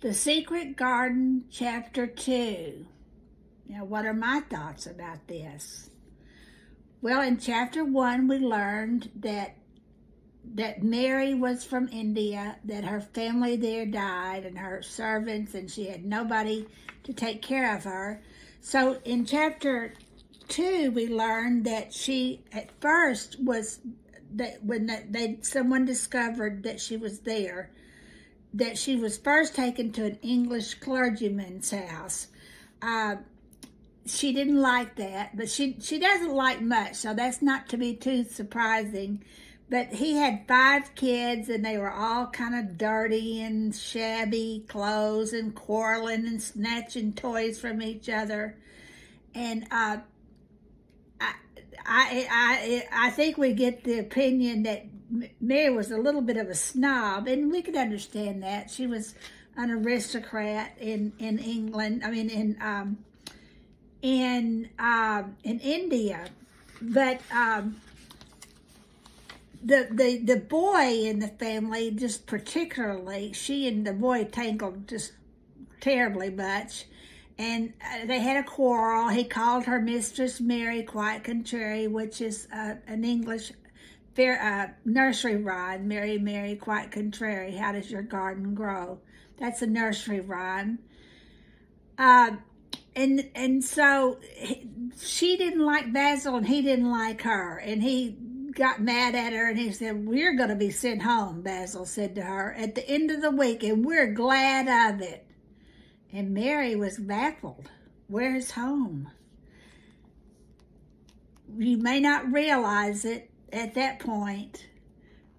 The Secret Garden, Chapter 2. Now, what are my thoughts about this? Well, in Chapter 1, we learned that Mary was from India, that her family there died, and her servants, and she had nobody to take care of her. So in Chapter 2, we learned that she, at first, was, that when someone discovered that she was there, that she was first taken to an English clergyman's house. She didn't like that, but she doesn't like much, so that's not to be too surprising. But he had 5 kids, and they were all kind of dirty and shabby clothes and quarreling and snatching toys from each other. And I think we get the opinion that Mary was a little bit of a snob, and we could understand that. She was an aristocrat in England. I mean, in India, but the boy in the family, just particularly, she and the boy tangled just terribly much, and they had a quarrel. He called her Mistress Mary, quite contrary, which is an English nursery rhyme. Mary, Mary, quite contrary, how does your garden grow? That's a nursery rhyme. And so she didn't like Basil, and he didn't like her, and he got mad at her, and he said, "We're going to be sent home," Basil said to her, "at the end of the week, and we're glad of it." And Mary was baffled. Where's home? You may not realize it at that point,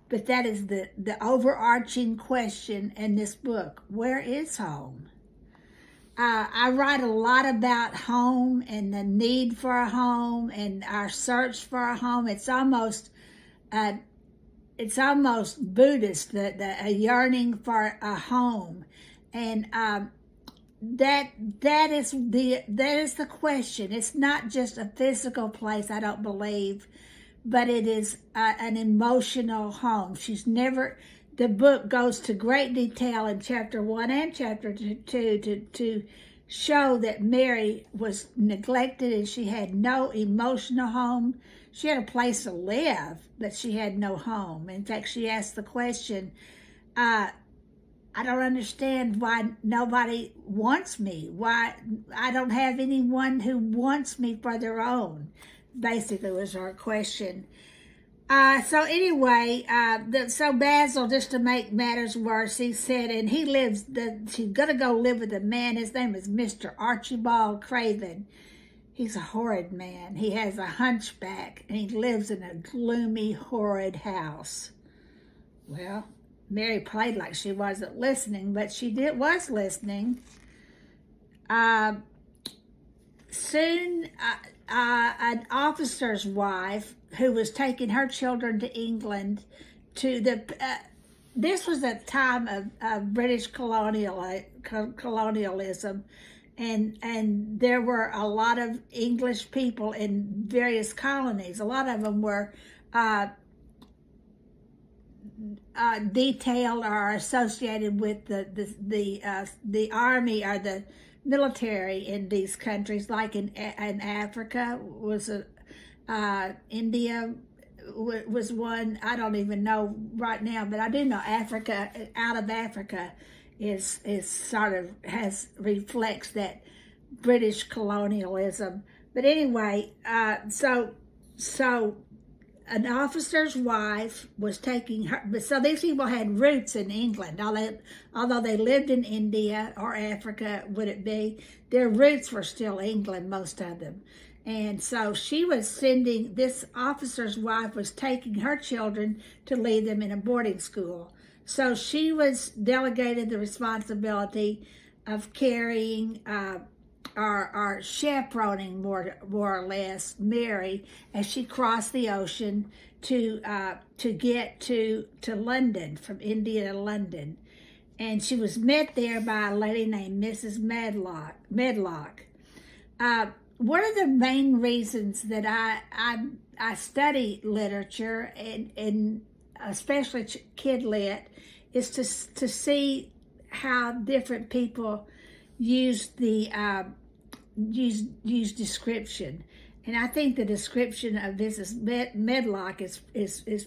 but that is the overarching question in this book. Where is home? I write a lot about home and the need for a home and our search for a home. It's almost Buddhist, a yearning for a home, and that is the question. It's not just a physical place, I don't believe, but it is an emotional home. The book goes to great detail in Chapter 1 and Chapter 2 to show that Mary was neglected and she had no emotional home. She had a place to live, but she had no home. In fact, she asked the question, I don't understand why nobody wants me, why I don't have anyone who wants me for their own, basically was her question. So anyway, so Basil, just to make matters worse, he said, and she's going to go live with a man. His name is Mr. Archibald Craven. He's a horrid man. He has a hunchback, and he lives in a gloomy, horrid house. Well, Mary played like she wasn't listening, but she was listening. Soon, an officer's wife who was taking her children to England this was a time of British colonialism, and there were a lot of English people in various colonies. A lot of them were detailed or associated with the army or the military in these countries, like in Africa India was one. I don't even know right now, but I do know Africa. Out of Africa is sort of reflects that British colonialism. But anyway, so an officer's wife was taking her. So these people had roots in England, although they lived in India or Africa. Would it be? Their roots were still England, most of them. And so this officer's wife was taking her children to leave them in a boarding school. So she was delegated the responsibility of carrying or chaperoning more or less Mary as she crossed the ocean to get to London, from India to London. And she was met there by a lady named Mrs. Medlock. One of the main reasons that I study literature and especially kid lit is to see how different people use the use description. And I think the description of Mrs. Medlock is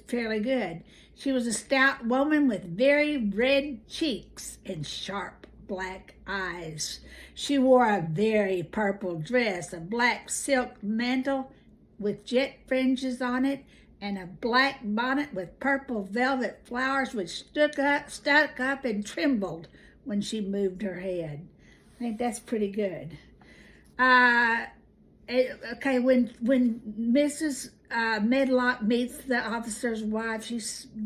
fairly good. She was a stout woman with very red cheeks and sharp black eyes. She wore a very purple dress, a black silk mantle with jet fringes on it, and a black bonnet with purple velvet flowers which stuck up and trembled when she moved her head. I think that's pretty good. Okay, when Mrs. Medlock meets the officer's wife,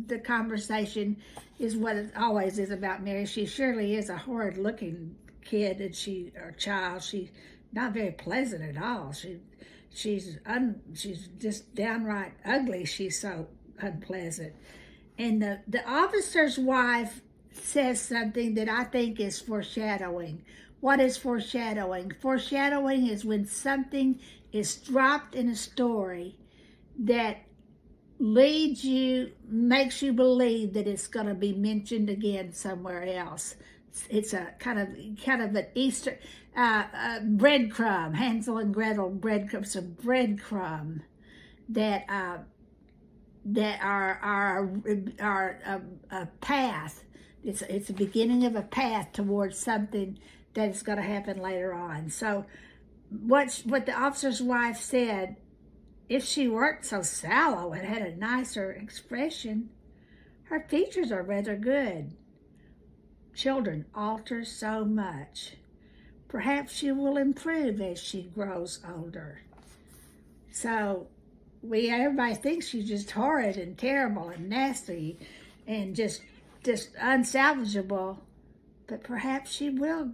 the conversation is what it always is about Mary. She surely is a horrid-looking kid, or child. She's not very pleasant at all. She's just downright ugly. She's so unpleasant. And the officer's wife says something that I think is foreshadowing. What is foreshadowing? Foreshadowing is when something is dropped in a story that makes you believe that it's going to be mentioned again somewhere else. It's a kind of an Easter breadcrumb, Hansel and Gretel breadcrumb. It's a breadcrumb that are a path. It's the beginning of a path towards something that is going to happen later on. So what the officer's wife said, if she weren't so sallow and had a nicer expression, her features are rather good. Children alter so much. Perhaps she will improve as she grows older. So everybody thinks she's just horrid and terrible and nasty and just unsalvageable, but perhaps she will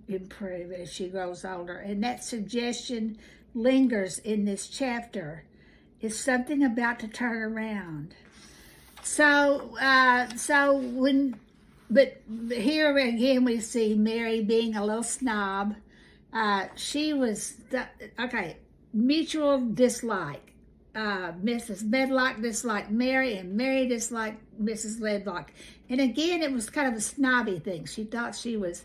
improve as she grows older. And that suggestion lingers in this chapter. It's something about to turn around. But here again we see Mary being a little snob. She was, mutual dislike. Mrs. Medlock disliked Mary, and Mary disliked Mrs. Medlock. And again, it was kind of a snobby thing. She thought she was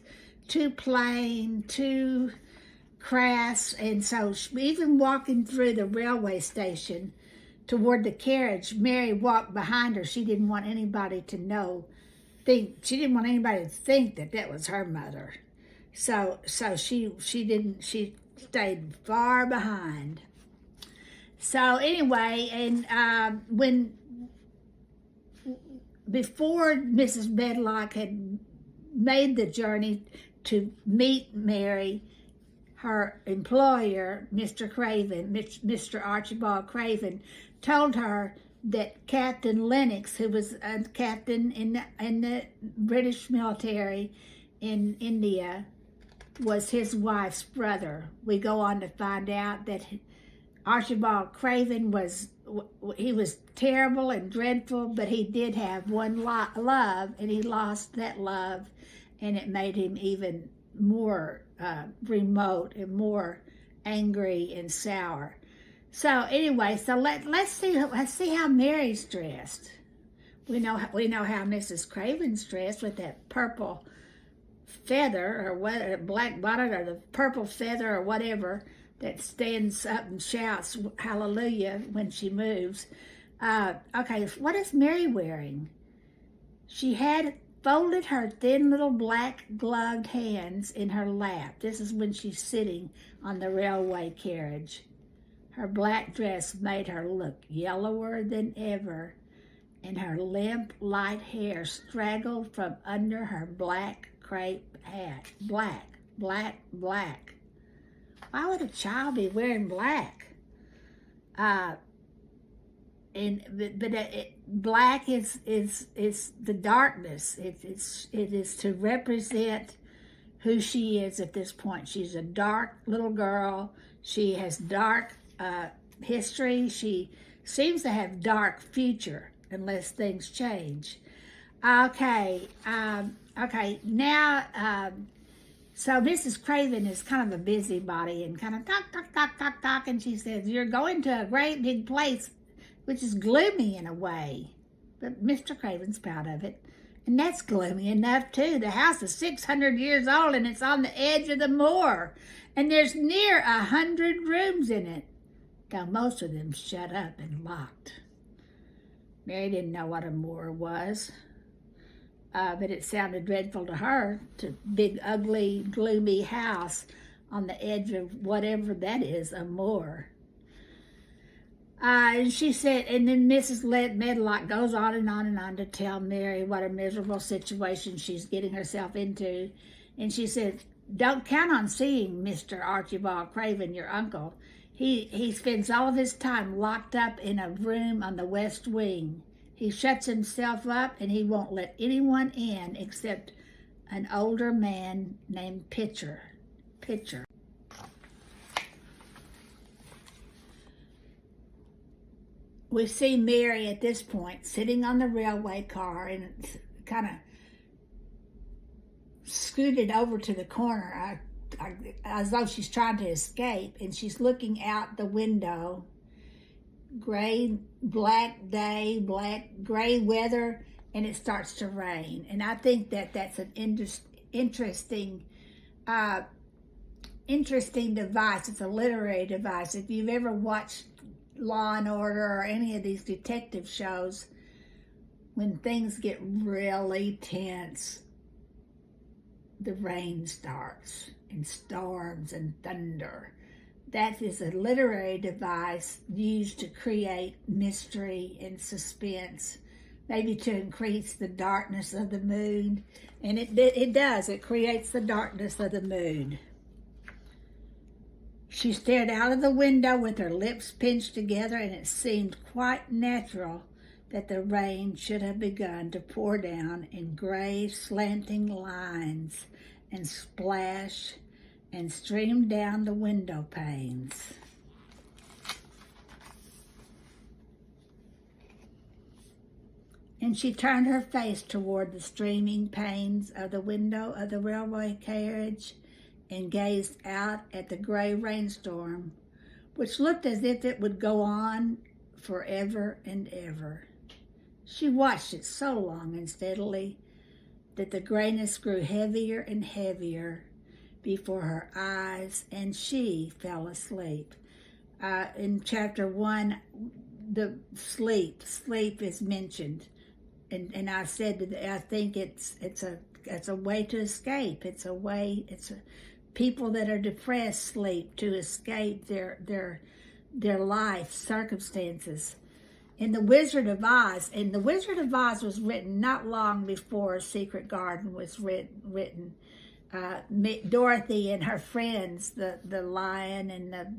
too plain, too crass, and so even walking through the railway station toward the carriage, Mary walked behind her. She didn't want anybody to she didn't want anybody to think that was her mother. So she stayed far behind. So anyway, and before Mrs. Medlock had made the journey to meet Mary, her employer, Mr. Archibald Craven, told her that Captain Lennox, who was a captain in the British military in India, was his wife's brother. We go on to find out that Archibald Craven was terrible and dreadful, but he did have one love, and he lost that love, and it made him even more remote and more angry and sour. So anyway, let's see how Mary's dressed. We know how Mrs. Craven's dressed, with that purple feather or whatever, black bonnet, or the purple feather or whatever that stands up and shouts hallelujah when she moves. Okay, what is Mary wearing? She had folded her thin little black gloved hands in her lap. This is when she's sitting on the railway carriage. Her black dress made her look yellower than ever, and her limp, light hair straggled from under her black crepe hat. Black, black, black. Why would a child be wearing black? Black is the darkness. It is to represent who she is at this point. She's a dark little girl. She has dark history. She seems to have dark future unless things change. Okay, now, so Mrs. Craven is kind of a busybody and kind of talk, and she says, you're going to a great big place, which is gloomy in a way. But Mr. Craven's proud of it. And that's gloomy enough, too. The house is 600 years old, and it's on the edge of the moor. And there's near 100 rooms in it, though most of them shut up and locked. Mary didn't know what a moor was, but it sounded dreadful to her, to big, ugly, gloomy house on the edge of whatever that is, a moor. And she said, and then Mrs. Medlock goes on and on and on to tell Mary what a miserable situation she's getting herself into. And she said, don't count on seeing Mr. Archibald Craven, your uncle. He spends all of his time locked up in a room on the west wing. He shuts himself up and he won't let anyone in except an older man named Pitcher. We see Mary at this point sitting on the railway car and kind of scooted over to the corner as though she's trying to escape, and she's looking out the window. Black day, gray weather, and it starts to rain. And I think that's an interesting device. It's a literary device. If you've ever watched Law and Order or any of these detective shows, when things get really tense, the rain starts and storms and thunder. That is a literary device used to create mystery and suspense, maybe to increase the darkness of the mood. And it does. It creates the darkness of the mood. She stared out of the window with her lips pinched together, and it seemed quite natural that the rain should have begun to pour down in gray, slanting lines and splash and stream down the window panes. And she turned her face toward the streaming panes of the window of the railway carriage and gazed out at the gray rainstorm, which looked as if it would go on forever and ever. She watched it so long and steadily that the grayness grew heavier and heavier before her eyes, and she fell asleep. In chapter 1, the sleep is mentioned, and I said that I think it's a way to escape. People that are depressed sleep to escape their life circumstances. In The Wizard of Oz, and The Wizard of Oz was written not long before Secret Garden was written. Dorothy and her friends, the lion and the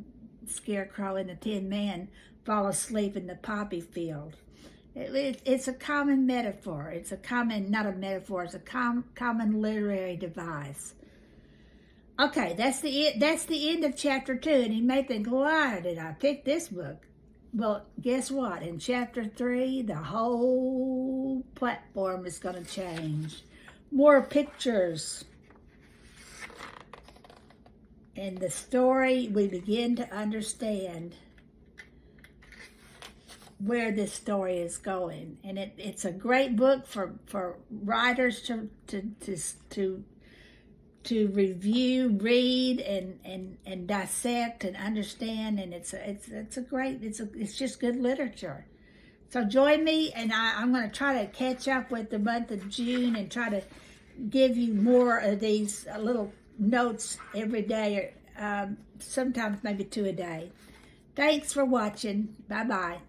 scarecrow and the Tin Man, fall asleep in the poppy field. It's a common metaphor. It's a common literary device. Okay, that's the end of chapter 2, and you may think, why did I pick this book? Well, guess what? In chapter 3, the whole platform is going to change. More pictures. In the story, we begin to understand where this story is going. And it's a great book for writers to review, read, and dissect and understand, and it's just good literature. So join me, and I'm going to try to catch up with the month of June and try to give you more of these little notes every day, or sometimes maybe 2 a day. Thanks for watching. Bye-bye.